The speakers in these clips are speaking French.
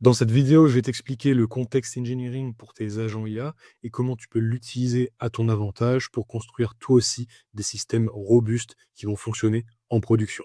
Dans cette vidéo, je vais t'expliquer le contexte engineering pour tes agents IA et comment tu peux l'utiliser à ton avantage pour construire toi aussi des systèmes robustes qui vont fonctionner en production.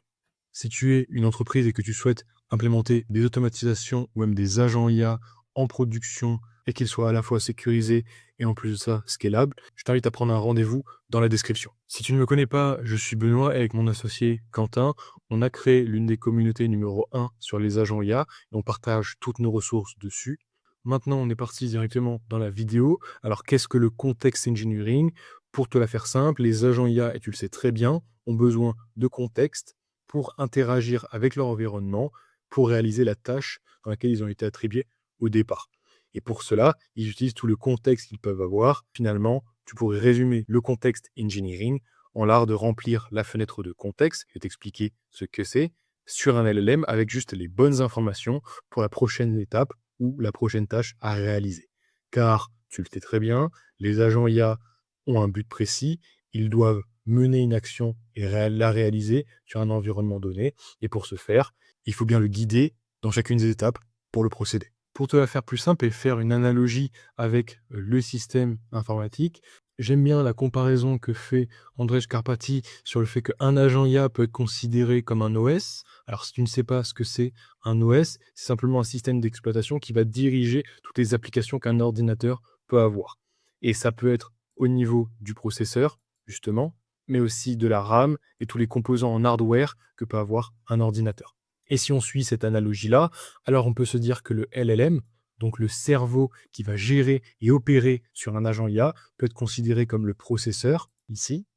Si tu es une entreprise et que tu souhaites implémenter des automatisations ou même des agents IA en production et qu'ils soient à la fois sécurisés et en plus de ça scalables, je t'invite à prendre un rendez-vous dans la description. Si tu ne me connais pas, je suis Benoît et avec mon associé Quentin, on a créé l'une des communautés numéro 1 sur les agents IA et on partage toutes nos ressources dessus. Maintenant, on est parti directement dans la vidéo. Alors, qu'est-ce que le contexte engineering? Pour te la faire simple, les agents IA, et tu le sais très bien, ont besoin de contexte pour interagir avec leur environnement, pour réaliser la tâche dans laquelle ils ont été attribués au départ. Et pour cela, ils utilisent tout le contexte qu'ils peuvent avoir. Finalement, tu pourrais résumer le contexte engineering en l'art de remplir la fenêtre de contexte, je vais t'expliquer ce que c'est, sur un LLM avec juste les bonnes informations pour la prochaine étape ou la prochaine tâche à réaliser. Car, tu le sais très bien, les agents IA ont un but précis, ils doivent mener une action et la réaliser sur un environnement donné. Et pour ce faire, il faut bien le guider dans chacune des étapes pour le procéder. Pour te la faire plus simple et faire une analogie avec le système informatique, j'aime bien la comparaison que fait Andrzej Karpathy sur le fait qu'un agent IA peut être considéré comme un OS. Alors, si tu ne sais pas ce que c'est un OS, c'est simplement un système d'exploitation qui va diriger toutes les applications qu'un ordinateur peut avoir. Et ça peut être au niveau du processeur, justement, mais aussi de la RAM et tous les composants en hardware que peut avoir un ordinateur. Et si on suit cette analogie-là, alors on peut se dire que le LLM, donc le cerveau qui va gérer et opérer sur un agent IA, peut être considéré comme le processeur, ici,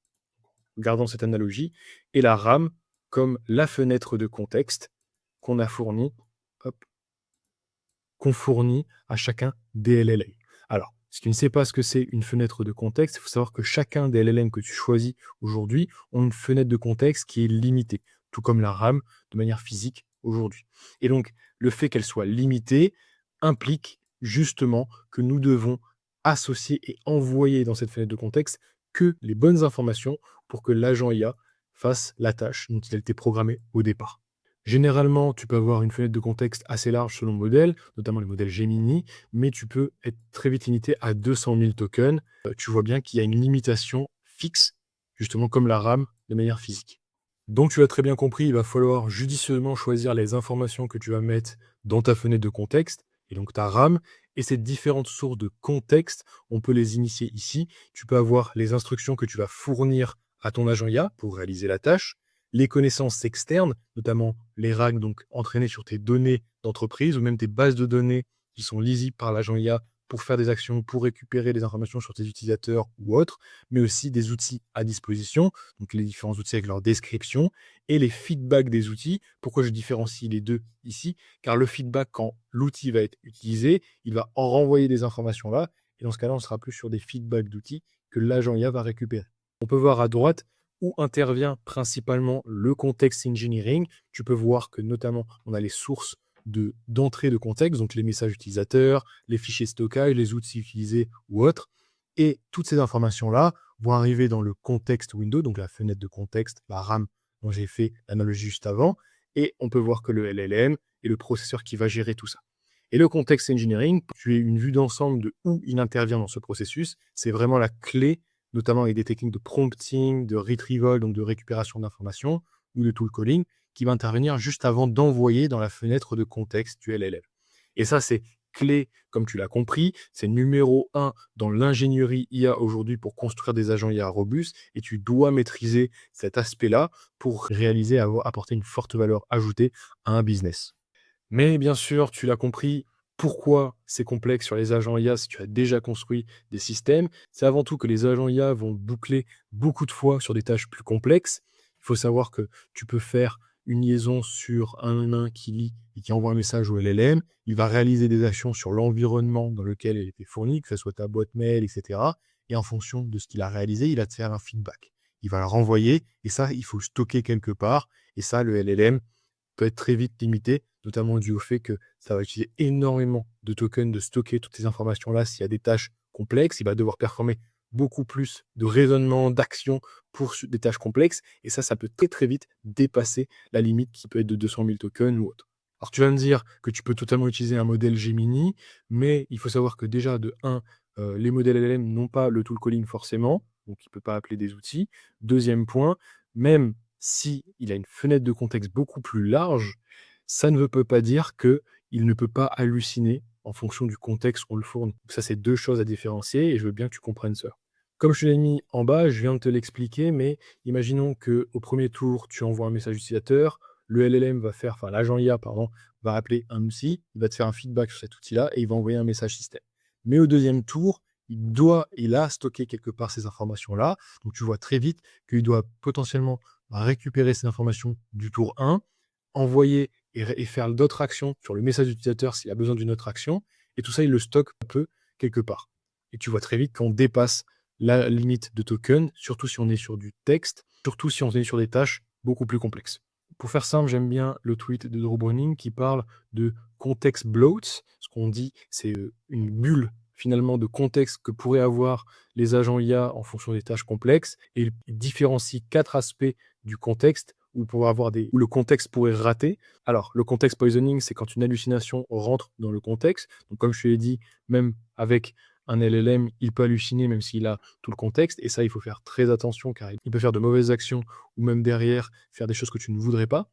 gardant cette analogie, et la RAM comme la fenêtre de contexte qu'on a fournie, hop, qu'on fournit à chacun des LLM. Alors, si tu ne sais pas ce que c'est une fenêtre de contexte, il faut savoir que chacun des LLM que tu choisis aujourd'hui ont une fenêtre de contexte qui est limitée, tout comme la RAM de manière physique aujourd'hui. Et donc, le fait qu'elle soit limitée implique justement que nous devons associer et envoyer dans cette fenêtre de contexte que les bonnes informations pour que l'agent IA fasse la tâche dont il a été programmé au départ. Généralement, tu peux avoir une fenêtre de contexte assez large selon le modèle, notamment les modèles Gemini, mais tu peux être très vite limité à 200 000 tokens. Tu vois bien qu'il y a une limitation fixe, justement comme la RAM, de manière physique. Donc tu l'as très bien compris, il va falloir judicieusement choisir les informations que tu vas mettre dans ta fenêtre de contexte, et donc ta RAM, et ces différentes sources de contexte, on peut les initier ici. Tu peux avoir les instructions que tu vas fournir à ton agent IA pour réaliser la tâche, les connaissances externes, notamment les RAG, donc entraînées sur tes données d'entreprise, ou même tes bases de données qui sont lisibles par l'agent IA pour faire des actions, pour récupérer des informations sur tes utilisateurs ou autres, mais aussi des outils à disposition, donc les différents outils avec leur description, et les feedbacks des outils. Pourquoi je différencie les deux ici? Car le feedback, quand l'outil va être utilisé, il va en renvoyer des informations là, et dans ce cas-là, on sera plus sur des feedbacks d'outils que l'agent IA va récupérer. On peut voir à droite où intervient principalement le contexte engineering. Tu peux voir que notamment, on a les sources d'entrée de contexte, donc les messages utilisateurs, les fichiers stockage, les outils utilisés ou autres. Et toutes ces informations-là vont arriver dans le contexte window, donc la fenêtre de contexte, la RAM dont j'ai fait l'analogie juste avant. Et on peut voir que le LLM est le processeur qui va gérer tout ça. Et le contexte engineering, tu as une vue d'ensemble de où il intervient dans ce processus. C'est vraiment la clé, notamment avec des techniques de prompting, de retrieval, donc de récupération d'informations, ou de tool calling, qui va intervenir juste avant d'envoyer dans la fenêtre de contexte du LLM. Et ça, c'est clé, comme tu l'as compris, c'est numéro 1 dans l'ingénierie IA aujourd'hui pour construire des agents IA robustes, et tu dois maîtriser cet aspect-là pour réaliser, apporter une forte valeur ajoutée à un business. Mais bien sûr, tu l'as compris, pourquoi c'est complexe sur les agents IA si tu as déjà construit des systèmes. C'est avant tout que les agents IA vont boucler beaucoup de fois sur des tâches plus complexes. Il faut savoir que tu peux faire une liaison sur un nain qui lit et qui envoie un message au LLM. Il va réaliser des actions sur l'environnement dans lequel elle était fournie, que ce soit ta boîte mail, etc. Et en fonction de ce qu'il a réalisé, il va te faire un feedback. Il va le renvoyer et ça, il faut le stocker quelque part. Et ça, le LLM peut être très vite limité, notamment dû au fait que ça va utiliser énormément de tokens de stocker toutes ces informations-là. S'il y a des tâches complexes, il va devoir performer beaucoup plus de raisonnement, d'action pour des tâches complexes. Et ça peut très très vite dépasser la limite qui peut être de 200 000 tokens ou autre. Alors tu vas me dire que tu peux totalement utiliser un modèle Gemini, mais il faut savoir que déjà de 1, les modèles LLM n'ont pas le tool calling forcément, donc il ne peut pas appeler des outils. Deuxième point, même si il a une fenêtre de contexte beaucoup plus large, ça ne peut pas dire qu'il ne peut pas halluciner en fonction du contexte qu'on le fournit. Donc ça, c'est 2 choses à différencier et je veux bien que tu comprennes ça. Comme je te l'ai mis en bas, je viens de te l'expliquer, mais imaginons qu'au premier tour, tu envoies un message utilisateur, le LLM va faire, enfin l'agent IA, pardon, va appeler un outil, il va te faire un feedback sur cet outil-là et il va envoyer un message système. Mais au deuxième tour, il a stocké quelque part ces informations-là. Donc tu vois très vite qu'il doit potentiellement récupérer ces informations du tour 1, envoyer et faire d'autres actions sur le message utilisateur s'il a besoin d'une autre action. Et tout ça, il le stocke un peu quelque part. Et tu vois très vite qu'on dépasse la limite de token, surtout si on est sur du texte, surtout si on est sur des tâches beaucoup plus complexes. Pour faire simple, j'aime bien le tweet de Drew Browning qui parle de context bloats. Ce qu'on dit, c'est une bulle finalement de contexte que pourraient avoir les agents IA en fonction des tâches complexes. Et il différencie 4 aspects du contexte où le contexte pourrait rater. Alors, le context poisoning, c'est quand une hallucination rentre dans le contexte. Donc, comme je te l'ai dit, même avec un LLM, il peut halluciner même s'il a tout le contexte. Et ça, il faut faire très attention car il peut faire de mauvaises actions ou même derrière faire des choses que tu ne voudrais pas,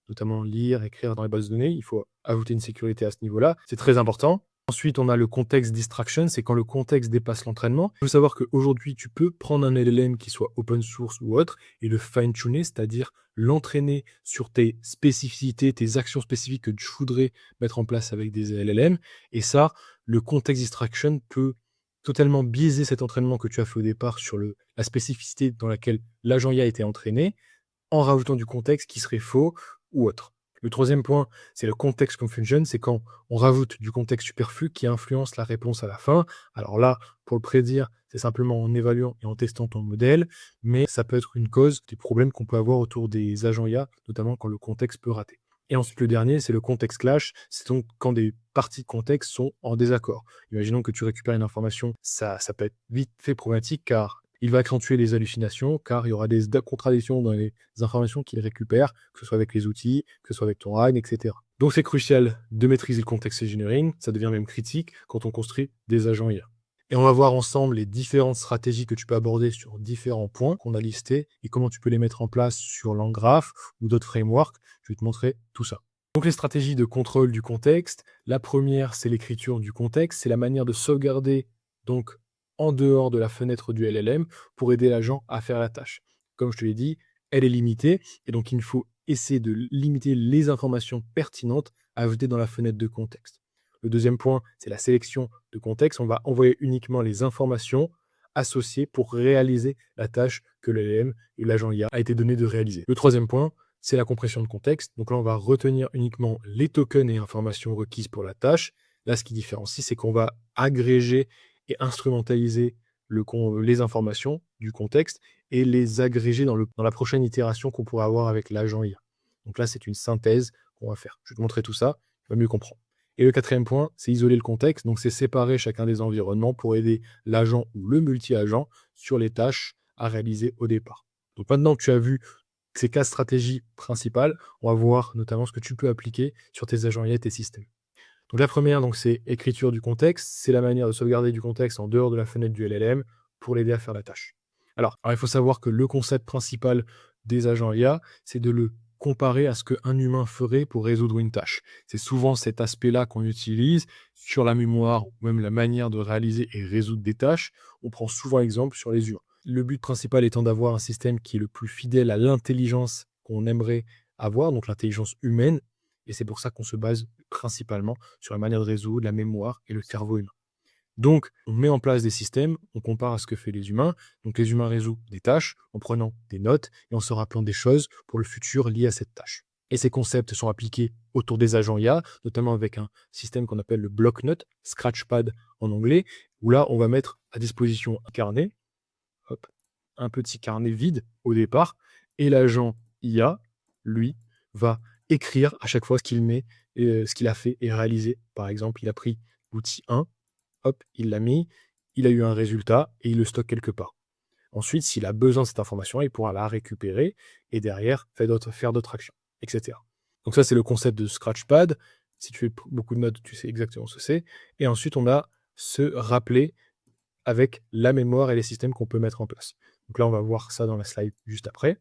notamment lire, écrire dans les bases de données. Il faut ajouter une sécurité à ce niveau-là. C'est très important. Ensuite, on a le context distraction, c'est quand le contexte dépasse l'entraînement. Il faut savoir qu'aujourd'hui, tu peux prendre un LLM qui soit open source ou autre et le fine-tuner, c'est-à-dire l'entraîner sur tes spécificités, tes actions spécifiques que tu voudrais mettre en place avec des LLM. Et ça, le context distraction peut totalement biaiser cet entraînement que tu as fait au départ sur la spécificité dans laquelle l'agent IA a été entraîné en rajoutant du contexte qui serait faux ou autre. Le troisième point, c'est le context confusion, c'est quand on rajoute du contexte superflu qui influence la réponse à la fin. Alors là, pour le prédire, c'est simplement en évaluant et en testant ton modèle, mais ça peut être une cause des problèmes qu'on peut avoir autour des agents IA, notamment quand le contexte peut rater. Et ensuite, le dernier, c'est le context clash, c'est donc quand des parties de contexte sont en désaccord. Imaginons que tu récupères une information, ça peut être vite fait problématique car il va accentuer les hallucinations, car il y aura des contradictions dans les informations qu'il récupère, que ce soit avec les outils, que ce soit avec ton RAG, etc. Donc c'est crucial de maîtriser le context engineering, ça devient même critique quand on construit des agents IA. Et on va voir ensemble les différentes stratégies que tu peux aborder sur différents points qu'on a listés et comment tu peux les mettre en place sur LangGraph ou d'autres frameworks. Je vais te montrer tout ça. Donc les stratégies de contrôle du contexte, la première c'est l'écriture du contexte, c'est la manière de sauvegarder donc en dehors de la fenêtre du LLM pour aider l'agent à faire la tâche. Comme je te l'ai dit, elle est limitée et donc il faut essayer de limiter les informations pertinentes à ajouter dans la fenêtre de contexte. Le deuxième point, c'est la sélection de contexte. On va envoyer uniquement les informations associées pour réaliser la tâche que l'LLM et l'agent IA a été donné de réaliser. Le troisième point, c'est la compression de contexte. Donc là, on va retenir uniquement les tokens et informations requises pour la tâche. Là, ce qui différencie, c'est qu'on va agréger et instrumentaliser les informations du contexte et les agréger dans la prochaine itération qu'on pourra avoir avec l'agent IA. Donc là, c'est une synthèse qu'on va faire. Je vais te montrer tout ça, tu vas mieux comprendre. Et le quatrième point, c'est isoler le contexte. Donc, c'est séparer chacun des environnements pour aider l'agent ou le multi-agent sur les tâches à réaliser au départ. Donc, maintenant que tu as vu ces 4 stratégies principales, on va voir notamment ce que tu peux appliquer sur tes agents IA et tes systèmes. Donc la première, donc, c'est écriture du contexte. C'est la manière de sauvegarder du contexte en dehors de la fenêtre du LLM pour l'aider à faire la tâche. Alors, il faut savoir que le concept principal des agents IA, c'est de le comparer à ce qu'un humain ferait pour résoudre une tâche. C'est souvent cet aspect-là qu'on utilise sur la mémoire ou même la manière de réaliser et résoudre des tâches. On prend souvent exemple sur les humains. Le but principal étant d'avoir un système qui est le plus fidèle à l'intelligence qu'on aimerait avoir, donc l'intelligence humaine, et c'est pour ça qu'on se base principalement sur la manière de résoudre, la mémoire et le cerveau humain. Donc, on met en place des systèmes, on compare à ce que font les humains. Donc, les humains résolvent des tâches en prenant des notes et en se rappelant des choses pour le futur liées à cette tâche. Et ces concepts sont appliqués autour des agents IA, notamment avec un système qu'on appelle le block-note, Scratchpad en anglais, où là, on va mettre à disposition un carnet, hop, un petit carnet vide au départ, et l'agent IA, lui, va écrire à chaque fois ce qu'il a fait et réalisé. Par exemple, il a pris l'outil 1, hop, il l'a mis, il a eu un résultat et il le stocke quelque part. Ensuite, s'il a besoin de cette information, il pourra la récupérer et derrière faire d'autres actions, etc. Donc ça, c'est le concept de Scratchpad. Si tu fais beaucoup de notes, tu sais exactement ce que c'est. Et ensuite, on a ce rappeler avec la mémoire et les systèmes qu'on peut mettre en place. Donc là, on va voir ça dans la slide juste après.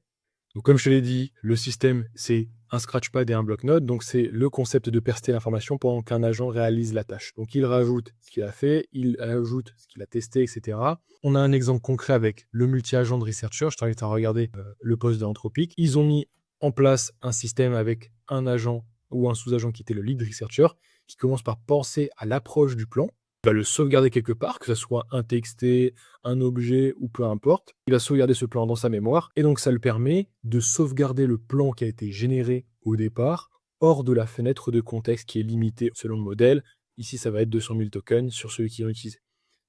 Donc comme je te l'ai dit, le système, c'est un Scratchpad et un bloc-notes. Donc c'est le concept de persister l'information pendant qu'un agent réalise la tâche. Donc il rajoute ce qu'il a fait, il ajoute ce qu'il a testé, etc. On a un exemple concret avec le multi-agent de Researcher. Je t'invite à regarder le post de Anthropic. Ils ont mis en place un système avec un agent ou un sous-agent qui était le lead researcher, qui commence par penser à l'approche du plan. Il va le sauvegarder quelque part, que ce soit un TXT, un objet ou peu importe. Il va sauvegarder ce plan dans sa mémoire et donc ça le permet de sauvegarder le plan qui a été généré au départ hors de la fenêtre de contexte qui est limitée selon le modèle. Ici, ça va être 200 000 tokens sur celui qui est utilisé.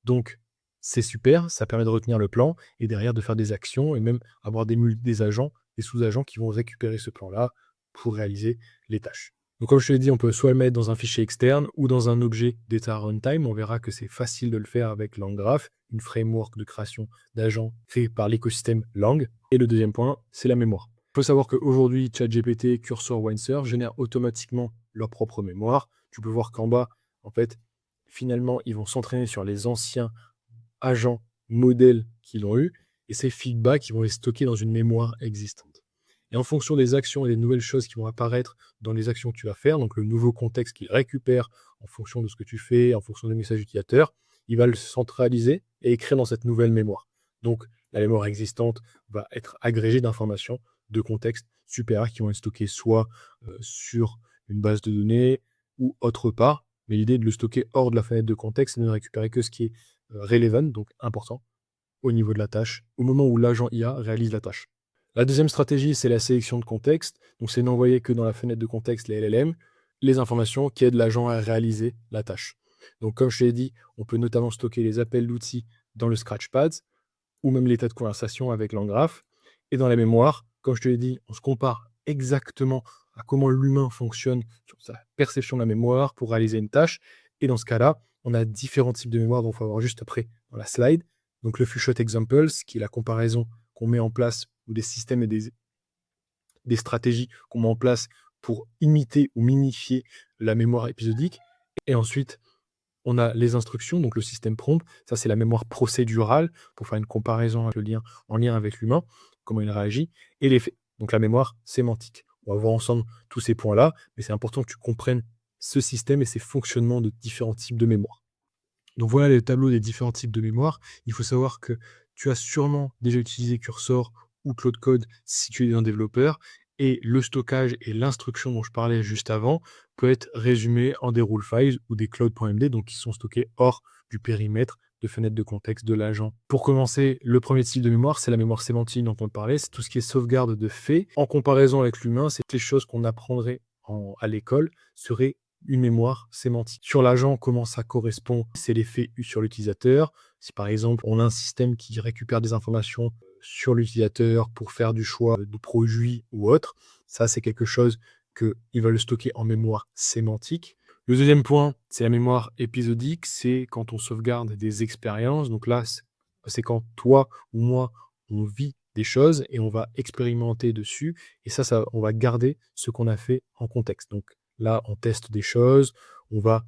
Donc, c'est super, ça permet de retenir le plan et derrière de faire des actions et même avoir des agents, des sous-agents qui vont récupérer ce plan-là pour réaliser les tâches. Donc comme je te l'ai dit, on peut soit le mettre dans un fichier externe ou dans un objet data runtime. On verra que c'est facile de le faire avec LangGraph, une framework de création d'agents créée par l'écosystème Lang. Et le deuxième point, c'est la mémoire. Il faut savoir qu'aujourd'hui, ChatGPT, Cursor, Windsurf génèrent automatiquement leur propre mémoire. Tu peux voir qu'en bas, en fait, finalement, ils vont s'entraîner sur les anciens agents, modèles qu'ils ont eu, et ces feedbacks, ils vont les stocker dans une mémoire existante. Et en fonction des actions et des nouvelles choses qui vont apparaître dans les actions que tu vas faire, donc le nouveau contexte qu'il récupère en fonction de ce que tu fais, en fonction des messages utilisateurs, il va le centraliser et écrire dans cette nouvelle mémoire. Donc la mémoire existante va être agrégée d'informations de contextes supérieurs qui vont être stockés soit sur une base de données ou autre part, mais l'idée est de le stocker hors de la fenêtre de contexte et de ne récupérer que ce qui est relevant, donc important, au niveau de la tâche, au moment où l'agent IA réalise la tâche. La deuxième stratégie, c'est la sélection de contexte. Donc, c'est n'envoyer que dans la fenêtre de contexte, les LLM, les informations qui aident l'agent à réaliser la tâche. Donc, comme je t'ai dit, on peut notamment stocker les appels d'outils dans le Scratchpad ou même l'état de conversation avec LangGraph. Et dans la mémoire, comme je te l'ai dit, on se compare exactement à comment l'humain fonctionne sur sa perception de la mémoire pour réaliser une tâche. Et dans ce cas-là, on a différents types de mémoire dont il faut avoir juste après dans la slide. Donc le few-shot examples, qui est la comparaison qu'on met en place, ou des systèmes et des stratégies qu'on met en place pour imiter ou minifier la mémoire épisodique. Et ensuite, on a les instructions, donc le système prompt. Ça, c'est la mémoire procédurale pour faire une comparaison avec en lien avec l'humain, comment il réagit, et les faits, donc la mémoire sémantique. On va voir ensemble tous ces points-là, mais c'est important que tu comprennes ce système et ses fonctionnements de différents types de mémoire. Donc voilà le tableau des différents types de mémoire. Il faut savoir que tu as sûrement déjà utilisé Cursor ou Claude Code si tu es un développeur, et le stockage et l'instruction dont je parlais juste avant peut être résumé en des rule files ou des cloud.md, donc qui sont stockés hors du périmètre de fenêtre de contexte de l'agent. Pour commencer, le premier type de mémoire, c'est la mémoire sémantique dont on parlait, c'est tout ce qui est sauvegarde de faits. En comparaison avec l'humain, c'est les choses qu'on apprendrait à l'école seraient une mémoire sémantique. Sur l'agent, comment ça correspond? C'est les faits sur l'utilisateur. Si par exemple, on a un système qui récupère des informations sur l'utilisateur pour faire du choix de produits ou autre, ça c'est quelque chose qu'il va le stocker en mémoire sémantique. Le deuxième point, c'est la mémoire épisodique, c'est quand on sauvegarde des expériences. Donc là, c'est quand toi ou moi, on vit des choses et on va expérimenter dessus. Et ça, on va garder ce qu'on a fait en contexte. Donc là, on teste des choses, on va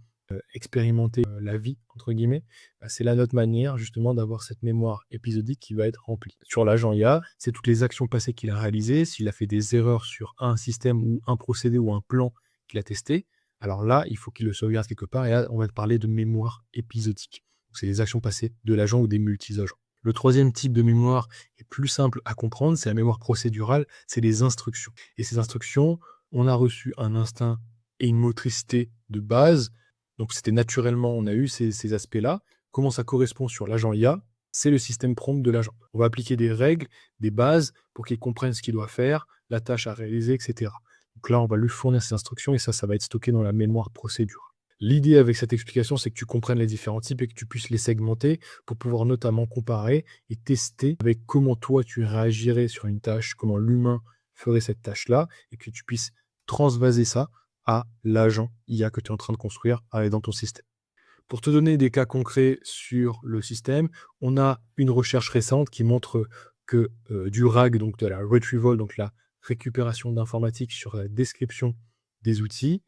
expérimenter la vie, entre guillemets. C'est là notre manière, justement, d'avoir cette mémoire épisodique qui va être remplie. Sur l'agent IA, c'est toutes les actions passées qu'il a réalisées, s'il a fait des erreurs sur un système ou un procédé ou un plan qu'il a testé. Alors là, il faut qu'il le sauvegarde quelque part, et là, on va parler de mémoire épisodique. C'est les actions passées de l'agent ou des multi-agents. Le troisième type de mémoire est plus simple à comprendre, c'est la mémoire procédurale, c'est les instructions. Et ces instructions, on a reçu un instinct et une motricité de base, donc c'était naturellement, on a eu ces aspects-là. Comment ça correspond sur l'agent IA? C'est le système prompt de l'agent. On va appliquer des règles, des bases, pour qu'il comprenne ce qu'il doit faire, la tâche à réaliser, etc. Donc là, on va lui fournir ces instructions, et ça va être stocké dans la mémoire procédure. L'idée avec cette explication, c'est que tu comprennes les différents types et que tu puisses les segmenter pour pouvoir notamment comparer et tester avec comment toi tu réagirais sur une tâche, comment l'humain ferait cette tâche-là, et que tu puisses transvaser ça à l'agent IA que tu es en train de construire dans ton système. Pour te donner des cas concrets sur le système, on a une recherche récente qui montre que du RAG, donc de la retrieval, donc la récupération d'informatique sur la description des outils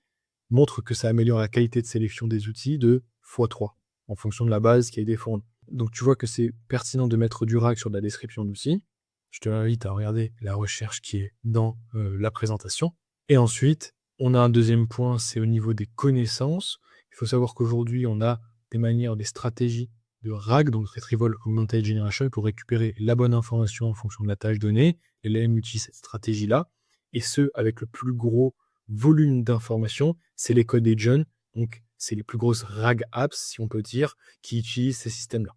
montre que ça améliore la qualité de sélection des outils de x3 en fonction de la base qui a été fournie. Donc tu vois que c'est pertinent de mettre du RAG sur la description d'outils. Je te invite à regarder la recherche qui est dans la présentation. Et ensuite, on a un deuxième point, c'est au niveau des connaissances. Il faut savoir qu'aujourd'hui, on a des manières, des stratégies de RAG, donc Retrieval Augmented Generation, pour récupérer la bonne information en fonction de la tâche donnée. Et LLM utilise cette stratégie-là, et ce, avec le plus gros volume d'informations, c'est les codes agents, donc c'est les plus grosses RAG apps, si on peut dire, qui utilisent ces systèmes-là.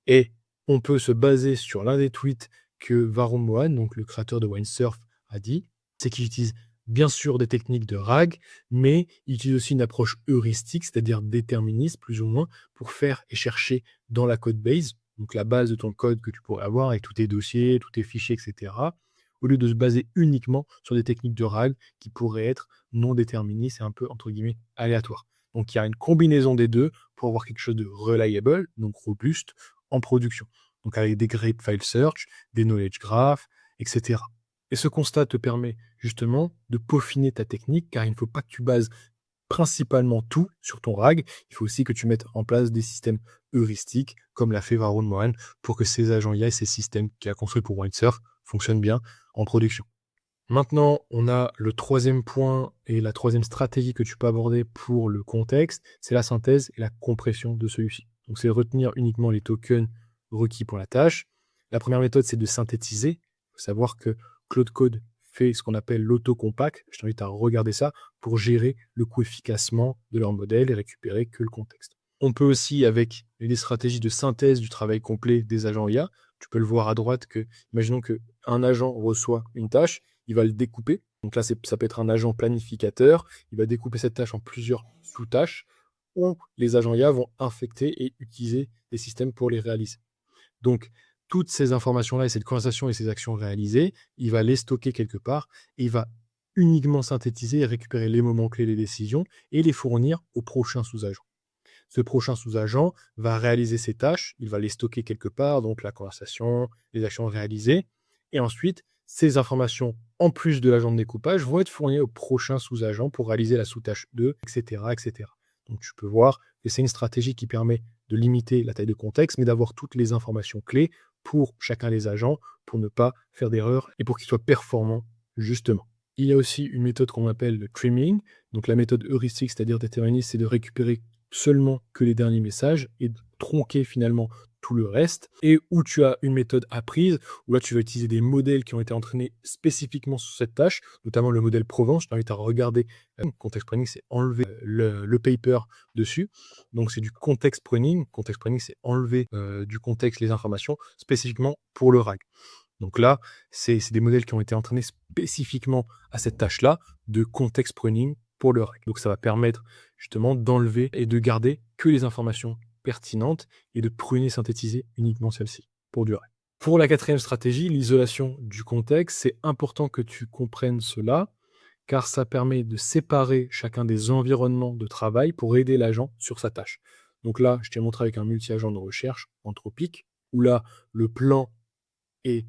Et on peut se baser sur l'un des tweets que Varun Mohan, donc le créateur de Windsurf, a dit, c'est qu'il utilise bien sûr des techniques de RAG, mais il utilise aussi une approche heuristique, c'est-à-dire déterministe, plus ou moins, pour faire et chercher dans la code base, donc la base de ton code que tu pourrais avoir avec tous tes dossiers, tous tes fichiers, etc., au lieu de se baser uniquement sur des techniques de RAG qui pourraient être non déterministes et un peu, entre guillemets, aléatoires. Donc il y a une combinaison des deux pour avoir quelque chose de reliable, donc robuste, en production. Donc avec des great file search, des knowledge graph, etc. Et ce constat te permet justement de peaufiner ta technique, car il ne faut pas que tu bases principalement tout sur ton RAG. Il faut aussi que tu mettes en place des systèmes heuristiques, comme l'a fait Varun Mohan, pour que ces agents IA et ces systèmes qu'il a construits pour Windsurf fonctionnent bien en production. Maintenant, on a le troisième point et la troisième stratégie que tu peux aborder pour le contexte, c'est la synthèse et la compression de celui-ci. Donc, c'est retenir uniquement les tokens requis pour la tâche. La première méthode, c'est de synthétiser. Il faut savoir que Claude Code fait ce qu'on appelle l'auto-compact. Je t'invite à regarder ça pour gérer le coût efficacement de leur modèle et récupérer que le contexte. On peut aussi, avec des stratégies de synthèse du travail complet des agents IA, tu peux le voir à droite que, imaginons qu'un agent reçoit une tâche, il va le découper. Donc là, ça peut être un agent planificateur. Il va découper cette tâche en plusieurs sous-tâches où les agents IA vont infecter et utiliser des systèmes pour les réaliser. Donc, toutes ces informations-là et cette conversation et ces actions réalisées, il va les stocker quelque part et il va uniquement synthétiser et récupérer les moments clés des décisions et les fournir au prochain sous-agent. Ce prochain sous-agent va réaliser ces tâches, il va les stocker quelque part, donc la conversation, les actions réalisées, et ensuite, ces informations, en plus de l'agent de découpage, vont être fournies au prochain sous-agent pour réaliser la sous-tâche 2, etc., etc. Donc tu peux voir que c'est une stratégie qui permet de limiter la taille de contexte, mais d'avoir toutes les informations clés pour chacun des agents, pour ne pas faire d'erreur et pour qu'ils soient performants, justement. Il y a aussi une méthode qu'on appelle le trimming, donc la méthode heuristique, c'est-à-dire déterministe, c'est de récupérer seulement que les derniers messages et de tronquer finalement tout le reste, et où tu as une méthode apprise, où là tu vas utiliser des modèles qui ont été entraînés spécifiquement sur cette tâche, notamment le modèle Provence. Je t'invite à regarder Context Pruning, c'est enlever le paper dessus. Donc c'est du context pruning. Context pruning, c'est enlever du contexte les informations spécifiquement pour le RAG. Donc là, c'est des modèles qui ont été entraînés spécifiquement à cette tâche-là de context pruning pour le RAG. Donc ça va permettre justement d'enlever et de garder que les informations pertinentes et de pruner, synthétiser uniquement celles-ci pour du RAG. Pour la quatrième stratégie, l'isolation du contexte, c'est important que tu comprennes cela, car ça permet de séparer chacun des environnements de travail pour aider l'agent sur sa tâche. Donc là, je t'ai montré avec un multi-agent de recherche anthropique, où là, le plan est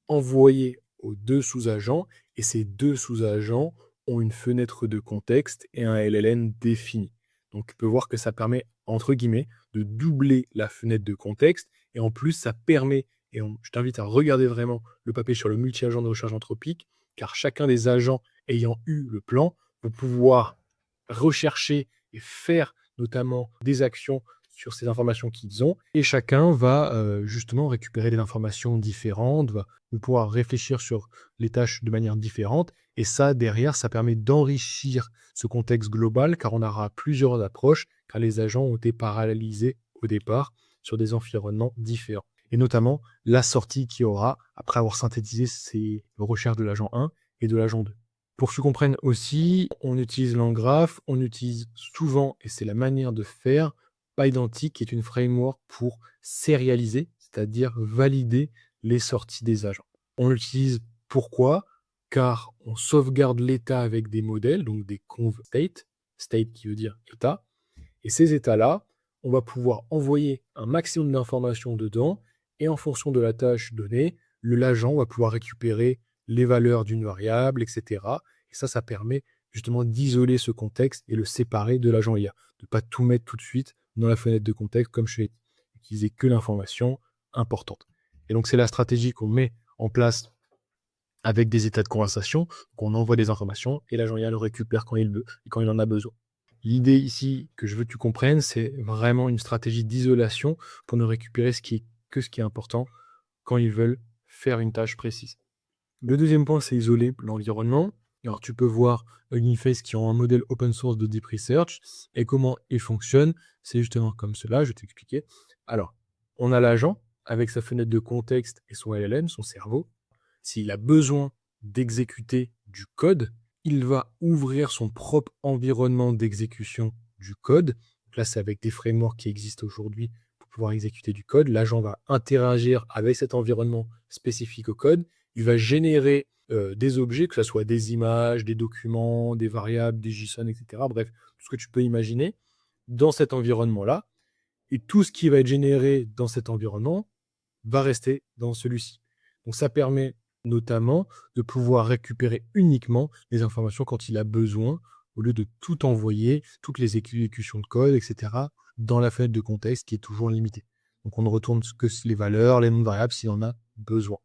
envoyé aux deux sous-agents, et ces deux sous-agents ont une fenêtre de contexte et un LLN défini. Donc, tu peux voir que ça permet, entre guillemets, de doubler la fenêtre de contexte, et en plus, ça permet, et je t'invite à regarder vraiment le papier sur le multi-agent de recherche anthropique, car chacun des agents ayant eu le plan vont pouvoir rechercher et faire notamment des actions sur ces informations qu'ils ont, et chacun va justement récupérer des informations différentes, va pouvoir réfléchir sur les tâches de manière différente, et ça, derrière, ça permet d'enrichir ce contexte global, car on aura plusieurs approches, car les agents ont été paralysés au départ sur des environnements différents. Et notamment, la sortie qu'il y aura après avoir synthétisé ces recherches de l'agent 1 et de l'agent 2. Pour que tu comprennes aussi, on utilise l'Angraph, on utilise souvent, et c'est la manière de faire, PyIdentic, qui est une framework pour sérialiser, c'est-à-dire valider les sorties des agents. On l'utilise pourquoi? Car on sauvegarde l'état avec des modèles, donc des conv state qui veut dire état, et ces états-là, on va pouvoir envoyer un maximum d'informations dedans, et en fonction de la tâche donnée, l'agent va pouvoir récupérer les valeurs d'une variable, etc. Et ça permet justement d'isoler ce contexte et le séparer de l'agent IA. De ne pas tout mettre tout de suite dans la fenêtre de contexte, comme je l'ai dit. Utiliser que l'information importante. Et donc, c'est la stratégie qu'on met en place avec des états de conversation, qu'on envoie des informations et l'agent IA le récupère quand il veut et quand il en a besoin. L'idée ici que je veux que tu comprennes, c'est vraiment une stratégie d'isolation pour ne récupérer que ce qui est important quand ils veulent faire une tâche précise. Le deuxième point, c'est isoler l'environnement. Alors, tu peux voir Hugging Face qui ont un modèle open source de Deep Research et comment il fonctionne. C'est justement comme cela, je vais t'expliquer. Alors, on a l'agent avec sa fenêtre de contexte et son LLM, son cerveau. S'il a besoin d'exécuter du code, il va ouvrir son propre environnement d'exécution du code. Donc là, c'est avec des frameworks qui existent aujourd'hui pour pouvoir exécuter du code. L'agent va interagir avec cet environnement spécifique au code. Il va générer des objets, que ce soit des images, des documents, des variables, des JSON, etc. Bref, tout ce que tu peux imaginer dans cet environnement-là. Et tout ce qui va être généré dans cet environnement va rester dans celui-ci. Donc ça permet notamment de pouvoir récupérer uniquement les informations quand il a besoin, au lieu de tout envoyer, toutes les exécutions de code, etc., dans la fenêtre de contexte qui est toujours limitée. Donc on ne retourne que les valeurs, les noms de variables s'il en a besoin.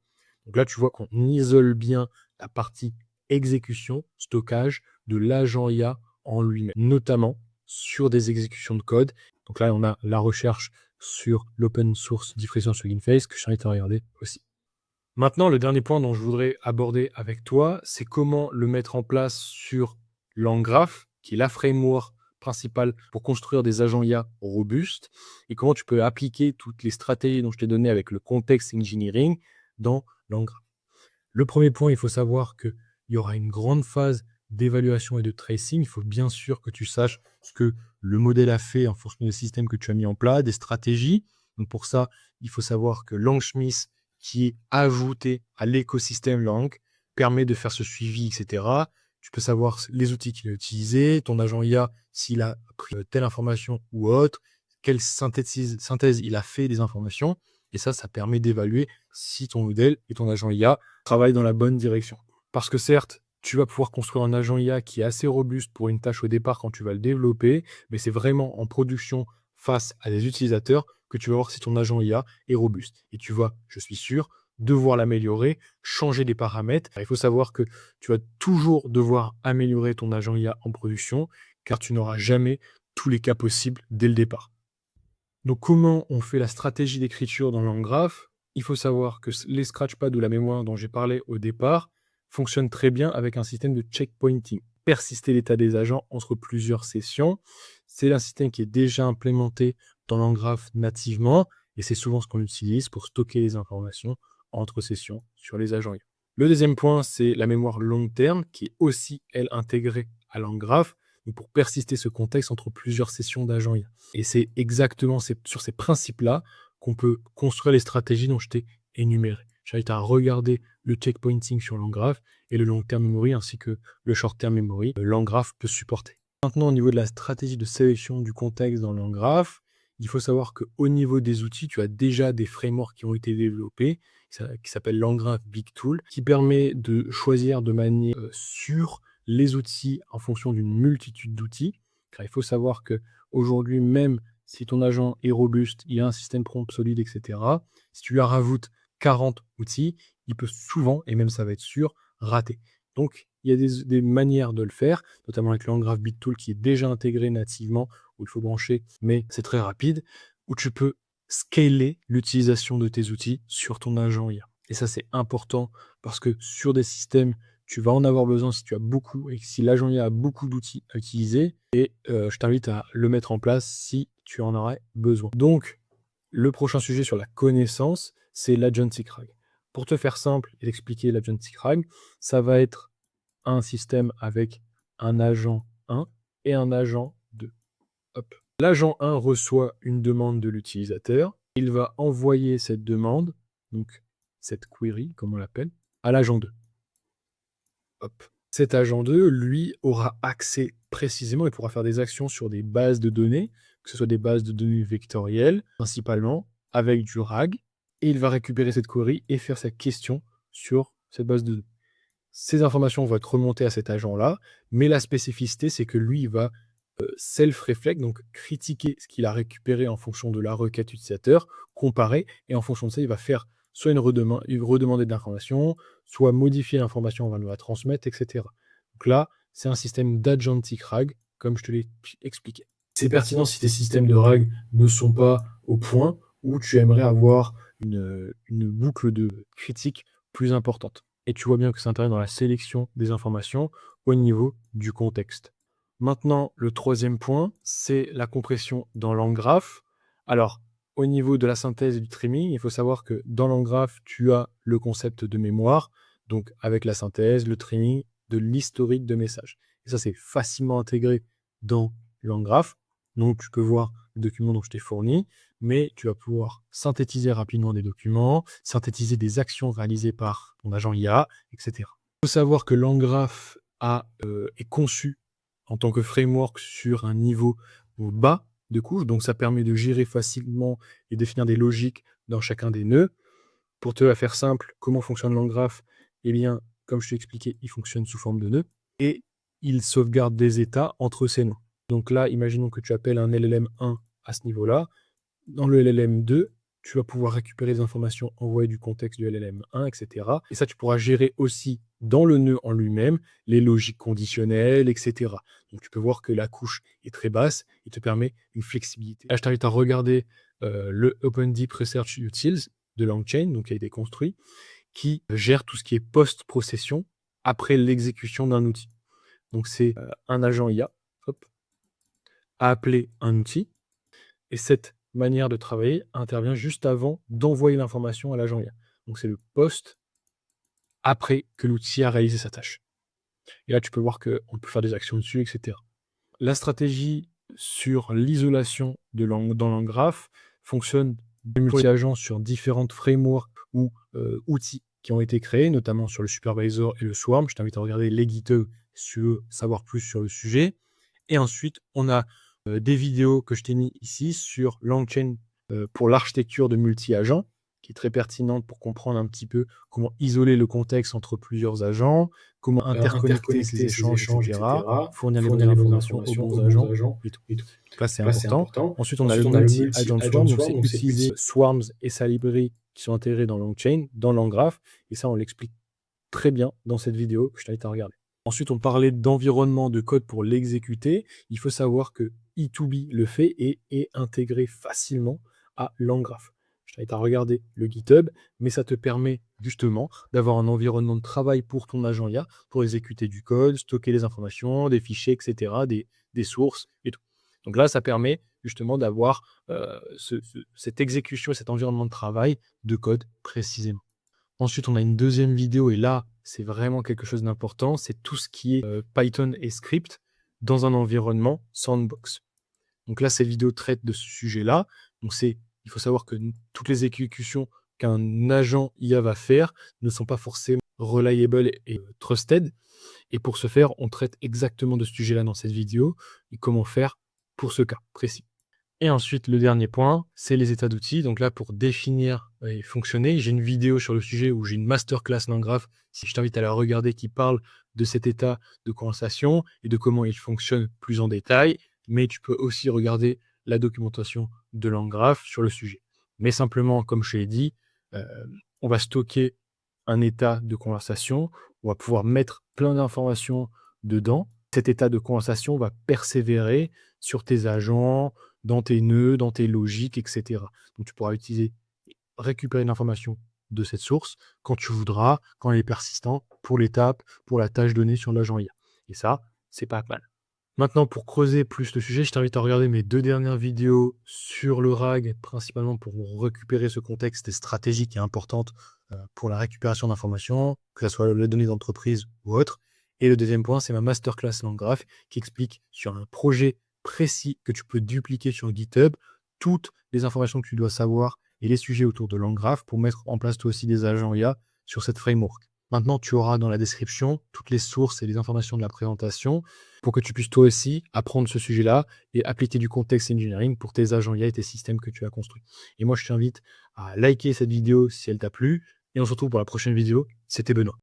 Donc là, tu vois qu'on isole bien la partie exécution, stockage de l'agent IA en lui-même, notamment sur des exécutions de code. Donc là, on a la recherche sur l'open source diffusion sur Hugging Face que je t'invite à regarder aussi. Maintenant, le dernier point dont je voudrais aborder avec toi, c'est comment le mettre en place sur LangGraph, qui est la framework principale pour construire des agents IA robustes, et comment tu peux appliquer toutes les stratégies dont je t'ai données avec le context engineering dans LangGraph. Le premier point, il faut savoir qu'il y aura une grande phase d'évaluation et de tracing. Il faut bien sûr que tu saches ce que le modèle a fait en fonction des systèmes que tu as mis en place, des stratégies. Donc pour ça, il faut savoir que LangSmith, qui est ajouté à l'écosystème Lang, permet de faire ce suivi, etc. Tu peux savoir les outils qu'il a utilisés, ton agent IA, s'il a pris telle information ou autre, quelle synthèse il a fait des informations. Et ça permet d'évaluer si ton modèle et ton agent IA travaillent dans la bonne direction. Parce que certes, tu vas pouvoir construire un agent IA qui est assez robuste pour une tâche au départ quand tu vas le développer, mais c'est vraiment en production face à des utilisateurs que tu vas voir si ton agent IA est robuste. Et tu vas, je suis sûr, devoir l'améliorer, changer les paramètres. Il faut savoir que tu vas toujours devoir améliorer ton agent IA en production, car tu n'auras jamais tous les cas possibles dès le départ. Donc, comment on fait la stratégie d'écriture dans LangGraph? Il faut savoir que les scratchpads ou la mémoire dont j'ai parlé au départ fonctionnent très bien avec un système de checkpointing. Persister l'état des agents entre plusieurs sessions. C'est un système qui est déjà implémenté dans LangGraph nativement et c'est souvent ce qu'on utilise pour stocker les informations entre sessions sur les agents IA. Le deuxième point, c'est la mémoire long terme qui est aussi, elle, intégrée à LangGraph pour persister ce contexte entre plusieurs sessions d'agents IA. Et c'est exactement sur ces principes-là qu'on peut construire les stratégies dont je t'ai énumérées. J'invite à regarder le checkpointing sur LangGraph et le long-term memory ainsi que le short-term memory. LangGraph peut supporter. Maintenant, au niveau de la stratégie de sélection du contexte dans LangGraph, il faut savoir qu'au niveau des outils, tu as déjà des frameworks qui ont été développés, qui s'appellent LangGraph Big Tool, qui permet de choisir de manière sûre les outils en fonction d'une multitude d'outils. Car il faut savoir qu'aujourd'hui, même si ton agent est robuste, il a un système prompt solide, etc., si tu lui rajoutes 40 outils, il peut souvent, et même ça va être sûr, rater. Donc, il y a des manières de le faire, notamment avec le LangGraph Big Tool qui est déjà intégré nativement, où il faut brancher, mais c'est très rapide, où tu peux scaler l'utilisation de tes outils sur ton agent IA. Et ça, c'est important parce que sur des systèmes, tu vas en avoir besoin si tu as beaucoup et si l'agent IA a beaucoup d'outils à utiliser. Et je t'invite à le mettre en place si tu en aurais besoin. Donc, le prochain sujet sur la connaissance, c'est l'Agentic RAG. Pour te faire simple et t'expliquer l'Agentic RAG, ça va être un système avec un agent 1 et un agent 2. Hop. L'agent 1 reçoit une demande de l'utilisateur. Il va envoyer cette demande, donc cette query, comme on l'appelle, à l'agent 2. Hop. Cet agent 2, lui, aura accès précisément et pourra faire des actions sur des bases de données, que ce soit des bases de données vectorielles, principalement, avec du RAG, et il va récupérer cette query et faire sa question sur cette base de données. Ces informations vont être remontées à cet agent-là, mais la spécificité, c'est que lui, il va self-reflect, donc critiquer ce qu'il a récupéré en fonction de la requête utilisateur, comparer, et en fonction de ça, il va faire soit une redemander de l'information, soit modifier l'information, on va nous la transmettre, etc. Donc là, c'est un système d'agentic RAG, comme je te l'ai expliqué. C'est pertinent si tes systèmes de RAG ne sont pas au point ou tu aimerais avoir une boucle de critique plus importante. Et tu vois bien que ça intervient dans la sélection des informations au niveau du contexte. Maintenant, le troisième point, c'est la compression dans LangGraph. Alors, au niveau de la synthèse et du trimming, il faut savoir que dans LangGraph, tu as le concept de mémoire, donc avec la synthèse, le trimming, de l'historique de messages. Et ça, c'est facilement intégré dans LangGraph. Donc, tu peux voir le document dont je t'ai fourni, mais tu vas pouvoir synthétiser rapidement des documents, synthétiser des actions réalisées par ton agent IA, etc. Il faut savoir que LangGraph est conçu en tant que framework sur un niveau bas de couche, donc ça permet de gérer facilement et définir des logiques dans chacun des nœuds. Pour te la faire simple, comment fonctionne LangGraph? Eh bien, comme je t'ai expliqué, il fonctionne sous forme de nœuds et il sauvegarde des états entre ces nœuds. Donc là, imaginons que tu appelles un LLM1 à ce niveau-là. Dans le LLM2, tu vas pouvoir récupérer des informations envoyées du contexte du LLM1, etc. Et ça, tu pourras gérer aussi dans le nœud en lui-même les logiques conditionnelles, etc. Donc, tu peux voir que la couche est très basse et te permet une flexibilité. Là, je t'invite à regarder le OpenDeep Research Utils de LangChain, donc qui a été construit, qui gère tout ce qui est post-procession après l'exécution d'un outil. Donc, c'est un agent IA hop, à appeler un outil. Et cette manière de travailler intervient juste avant d'envoyer l'information à l'agent IA. Donc c'est le post après que l'outil a réalisé sa tâche. Et là, tu peux voir qu'on peut faire des actions dessus, etc. La stratégie sur l'isolation dans LangGraph fonctionne multi-agents sur différentes frameworks ou outils qui ont été créés, notamment sur le Supervisor et le Swarm. Je t'invite à regarder les GitHub si tu veux savoir plus sur le sujet. Et ensuite, on a des vidéos que je t'ai mis ici sur LangChain pour l'architecture de multi-agents, qui est très pertinente pour comprendre un petit peu comment isoler le contexte entre plusieurs agents, comment interconnecter ces échanges, etc., fournir les bonnes informations aux bons agents et tout. Donc là, c'est important. Ensuite, on a le multi-agent swarm, donc c'est utiliser swarms et sa librairie qui sont intégrés dans LangChain, dans LangGraph, et ça, on l'explique très bien dans cette vidéo que je t'invite à regarder. Ensuite, on parlait d'environnement de code pour l'exécuter. Il faut savoir que E2B le fait et est intégré facilement à LangGraph. Je t'invite à regarder le GitHub, mais ça te permet justement d'avoir un environnement de travail pour ton agent IA, pour exécuter du code, stocker des informations, des fichiers, etc., des sources et tout. Donc là, ça permet justement d'avoir cette exécution, cet environnement de travail de code précisément. Ensuite, on a une deuxième vidéo et là, c'est vraiment quelque chose d'important. C'est tout ce qui est Python et script dans un environnement sandbox. Donc là, cette vidéo traite de ce sujet-là. Donc il faut savoir que toutes les exécutions qu'un agent IA va faire ne sont pas forcément reliable et trusted. Et pour ce faire, on traite exactement de ce sujet-là dans cette vidéo et comment faire pour ce cas précis. Et ensuite, le dernier point, c'est les états d'outils. Donc là, pour définir et fonctionner, j'ai une vidéo sur le sujet où j'ai une masterclass LangGraph, si je t'invite à la regarder, qui parle de cet état de conversation et de comment il fonctionne plus en détail. Mais tu peux aussi regarder la documentation de LangGraph sur le sujet. Mais simplement, comme je l'ai dit, on va stocker un état de conversation, on va pouvoir mettre plein d'informations dedans. Cet état de conversation va persévérer sur tes agents, dans tes nœuds, dans tes logiques, etc. Donc tu pourras récupérer l'information de cette source quand tu voudras, quand elle est persistante, pour l'étape, pour la tâche donnée sur l'agent IA. Et ça, c'est pas mal. Maintenant, pour creuser plus le sujet, je t'invite à regarder mes 2 dernières vidéos sur le RAG, principalement pour récupérer ce contexte et stratégie qui est importante pour la récupération d'informations, que ce soit les données d'entreprise ou autre. Et le deuxième point, c'est ma masterclass LangGraph qui explique sur un projet précis que tu peux dupliquer sur GitHub toutes les informations que tu dois savoir et les sujets autour de LangGraph pour mettre en place toi aussi des agents IA sur cette framework. Maintenant, tu auras dans la description toutes les sources et les informations de la présentation pour que tu puisses toi aussi apprendre ce sujet-là et appliquer du context engineering pour tes agents IA et tes systèmes que tu as construits. Et moi, je t'invite à liker cette vidéo si elle t'a plu. Et on se retrouve pour la prochaine vidéo. C'était Benoît.